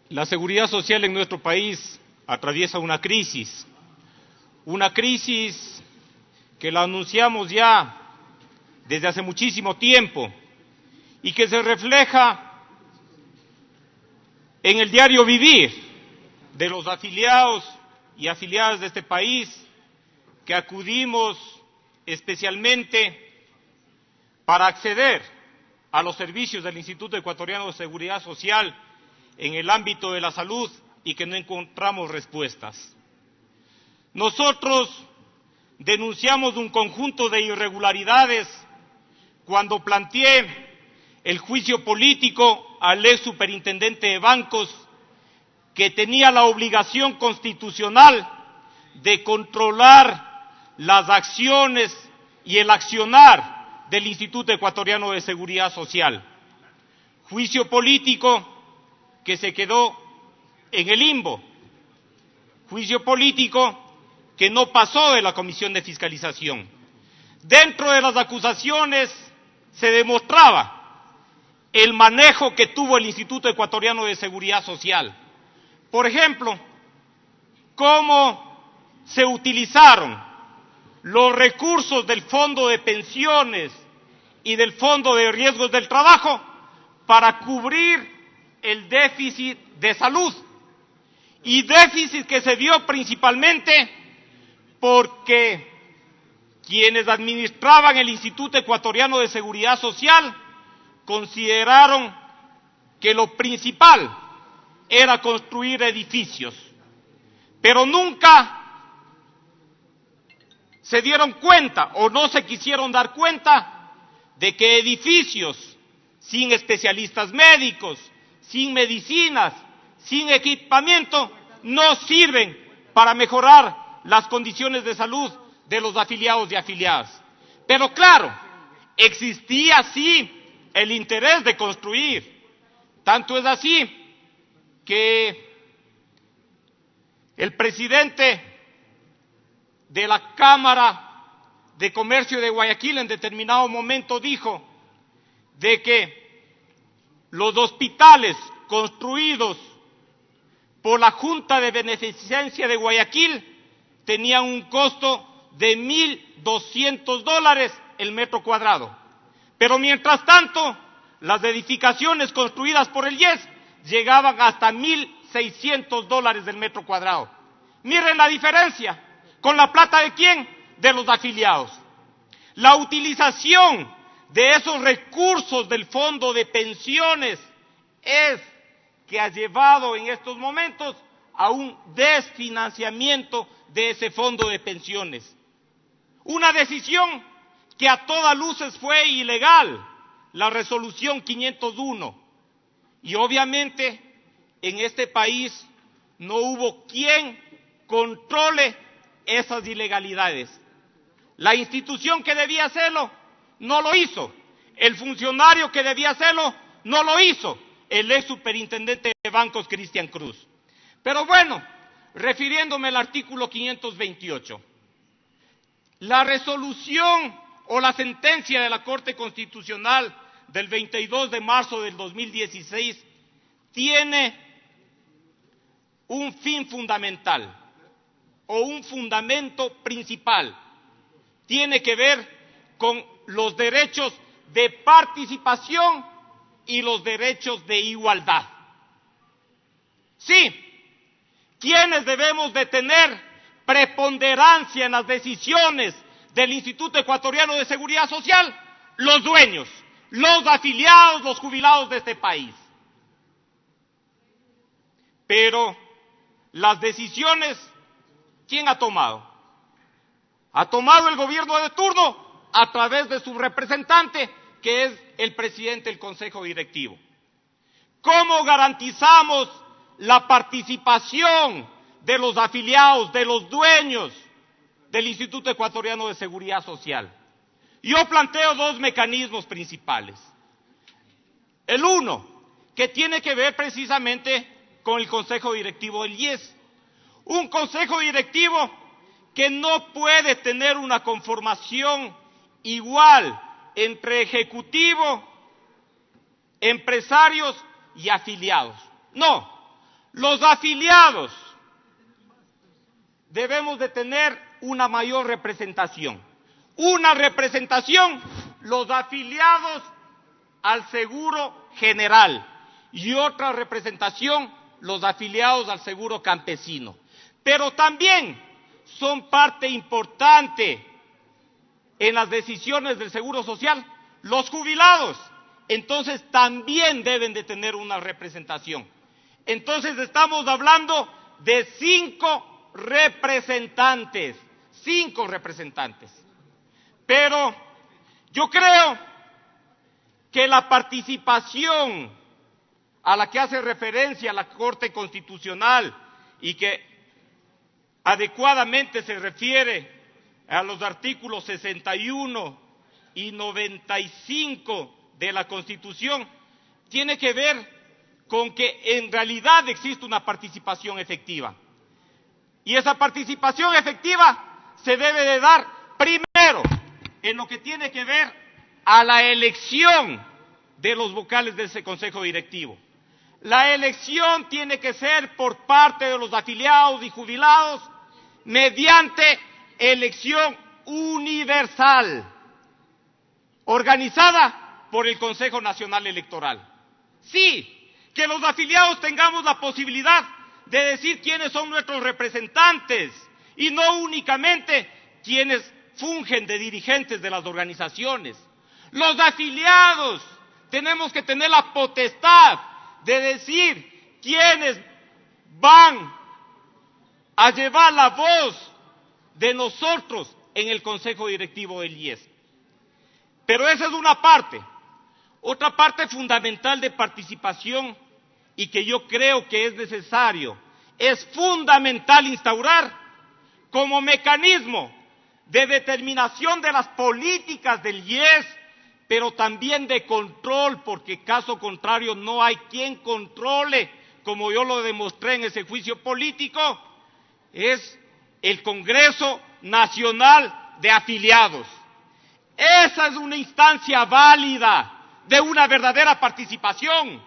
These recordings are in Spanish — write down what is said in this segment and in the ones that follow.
La seguridad social en nuestro país atraviesa una crisis que la anunciamos ya desde hace muchísimo tiempo y que se refleja en el diario vivir de los afiliados y afiliadas de este país que acudimos especialmente para acceder a los servicios del Instituto Ecuatoriano de Seguridad Social en el ámbito de la salud y que no encontramos respuestas. Nosotros denunciamos un conjunto de irregularidades cuando planteé el juicio político al ex superintendente de bancos que tenía la obligación constitucional de controlar las acciones y el accionar del Instituto Ecuatoriano de Seguridad Social. Juicio político que se quedó en el limbo. Juicio político que no pasó de la Comisión de Fiscalización. Dentro de las acusaciones se demostraba el manejo que tuvo el Instituto Ecuatoriano de Seguridad Social. Por ejemplo, cómo se utilizaron los recursos del Fondo de Pensiones y del Fondo de Riesgos del Trabajo para cubrir el déficit de salud. Y déficit que se dio principalmente porque quienes administraban el Instituto Ecuatoriano de Seguridad Social consideraron que lo principal era construir edificios, pero nunca se dieron cuenta o no se quisieron dar cuenta de que edificios sin especialistas médicos, sin medicinas, sin equipamiento, no sirven para mejorar las condiciones de salud de los afiliados y afiliadas. Pero claro, existía sí el interés de construir. Tanto es así que el presidente de la Cámara de Comercio de Guayaquil en determinado momento dijo de que los hospitales construidos por la Junta de Beneficencia de Guayaquil tenían un costo de $1,200 el metro cuadrado. Pero mientras tanto, las edificaciones construidas por el IES llegaban hasta $1,600 del metro cuadrado. Miren la diferencia. ¿Con la plata de quién? De los afiliados. La utilización de esos recursos del fondo de pensiones es que ha llevado en estos momentos a un desfinanciamiento de ese fondo de pensiones. Una decisión que a todas luces fue ilegal, la resolución 501. Y obviamente en este país no hubo quien controle esas ilegalidades. La institución que debía hacerlo no lo hizo. El funcionario que debía hacerlo no lo hizo. El ex superintendente de bancos, Cristian Cruz. Pero bueno, refiriéndome al artículo 528, la resolución o la sentencia de la Corte Constitucional del 22 de marzo del 2016 tiene un fin fundamental o un fundamento principal. Tiene que ver con los derechos de participación y los derechos de igualdad. Sí, ¿quiénes debemos de tener preponderancia en las decisiones del Instituto Ecuatoriano de Seguridad Social? Los dueños, los afiliados, los jubilados de este país. Pero las decisiones, ¿quién ha tomado? Ha tomado el gobierno de turno a través de su representante, que es el presidente del Consejo Directivo. ¿Cómo garantizamos la participación de los afiliados, de los dueños del Instituto Ecuatoriano de Seguridad Social? Yo planteo dos mecanismos principales. El uno, que tiene que ver precisamente con el Consejo Directivo del IES. Un Consejo Directivo que no puede tener una conformación igual entre ejecutivo, empresarios y afiliados. No, Los afiliados debemos de tener una mayor representación. Una representación, los afiliados al Seguro General, y otra representación, los afiliados al Seguro Campesino. Pero también son parte importante en las decisiones del Seguro Social los jubilados. Entonces también deben de tener una representación. Entonces estamos hablando de 5 representantes. 5 representantes. Pero yo creo que la participación a la que hace referencia la Corte Constitucional y que adecuadamente se refiere a los artículos 61 y 95 de la Constitución, tiene que ver con que en realidad existe una participación efectiva. Y esa participación efectiva se debe de dar primero en lo que tiene que ver a la elección de los vocales de ese Consejo Directivo. La elección tiene que ser por parte de los afiliados y jubilados mediante elección universal, organizada por el Consejo Nacional Electoral. Sí, que los afiliados tengamos la posibilidad de decir quiénes son nuestros representantes y no únicamente quienes fungen de dirigentes de las organizaciones. Los afiliados tenemos que tener la potestad de decir quiénes van a llevar la voz de nosotros en el Consejo Directivo del IES. Pero esa es una parte. Otra parte fundamental de participación y que yo creo que es necesario, es fundamental instaurar como mecanismo de determinación de las políticas del IES, pero también de control, porque caso contrario no hay quien controle, como yo lo demostré en ese juicio político, es el Congreso Nacional de Afiliados. Esa es una instancia válida de una verdadera participación,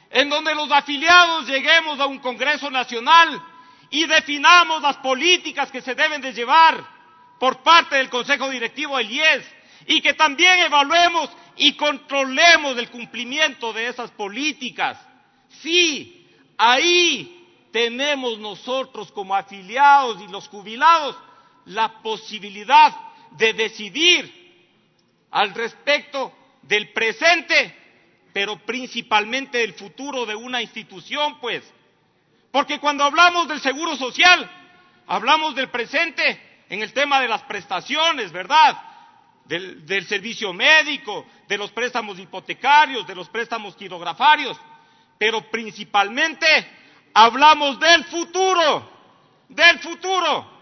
en donde los afiliados lleguemos a un Congreso Nacional y definamos las políticas que se deben de llevar por parte del Consejo Directivo del IES, y que también evaluemos y controlemos el cumplimiento de esas políticas. Sí, ahí tenemos nosotros como afiliados y los jubilados la posibilidad de decidir al respecto del presente, pero principalmente del futuro de una institución, pues. Porque cuando hablamos del Seguro Social, hablamos del presente en el tema de las prestaciones, ¿verdad? Del servicio médico, de los préstamos hipotecarios, de los préstamos quirografarios, pero principalmente hablamos del futuro, del futuro.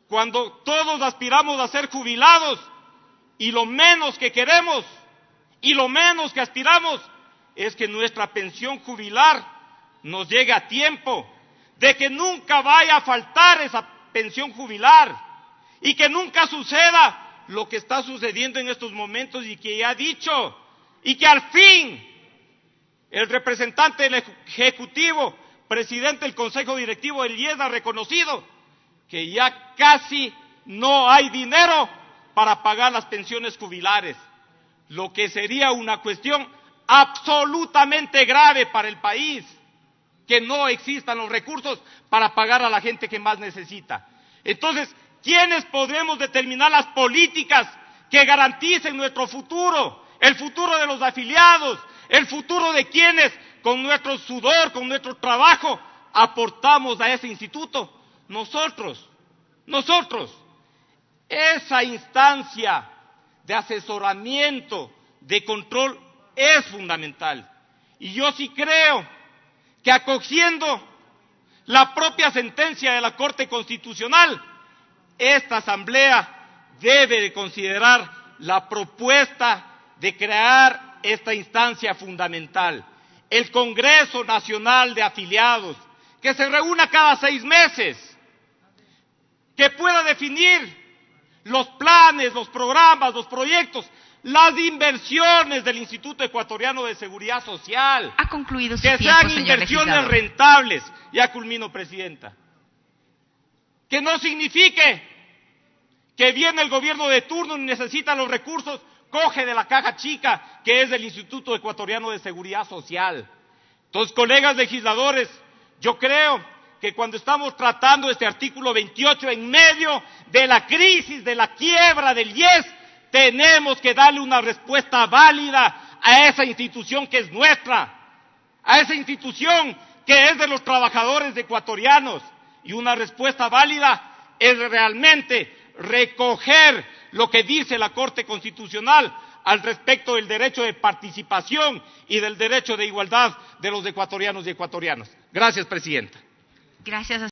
Cuando todos aspiramos a ser jubilados y lo menos que queremos y lo menos que aspiramos es que nuestra pensión jubilar nos llegue a tiempo, de que nunca vaya a faltar esa pensión jubilar y que nunca suceda lo que está sucediendo en estos momentos y que ya ha dicho, y que al fin el representante del Ejecutivo, presidente del Consejo Directivo del IES, ha reconocido que ya casi no hay dinero para pagar las pensiones jubilares, lo que sería una cuestión absolutamente grave para el país, que no existan los recursos para pagar a la gente que más necesita. Entonces, ¿quiénes podremos determinar las políticas que garanticen nuestro futuro? El futuro de los afiliados, el futuro de quienes con nuestro sudor, con nuestro trabajo, aportamos a ese instituto. Nosotros. Esa instancia de asesoramiento, de control, es fundamental. Y yo sí creo que acogiendo la propia sentencia de la Corte Constitucional, esta Asamblea debe de considerar la propuesta de crear esta instancia fundamental, el Congreso Nacional de Afiliados, que se reúna cada 6 meses, que pueda definir los planes, los programas, los proyectos las inversiones del Instituto Ecuatoriano de Seguridad Social. Ha concluido su que tiempo, sean señor inversiones legislador. rentables. Ya culmino, Presidenta. Que no signifique que viene el gobierno de turno y necesita los recursos, coge de la caja chica, que es del Instituto Ecuatoriano de Seguridad Social. Entonces, colegas legisladores, yo creo que cuando estamos tratando este artículo 28 en medio de la crisis, de la quiebra del IES, tenemos que darle una respuesta válida a esa institución que es nuestra, a esa institución que es de los trabajadores ecuatorianos. Y una respuesta válida es realmente recoger lo que dice la Corte Constitucional al respecto del derecho de participación y del derecho de igualdad de los ecuatorianos y ecuatorianas. Gracias, Presidenta. Gracias.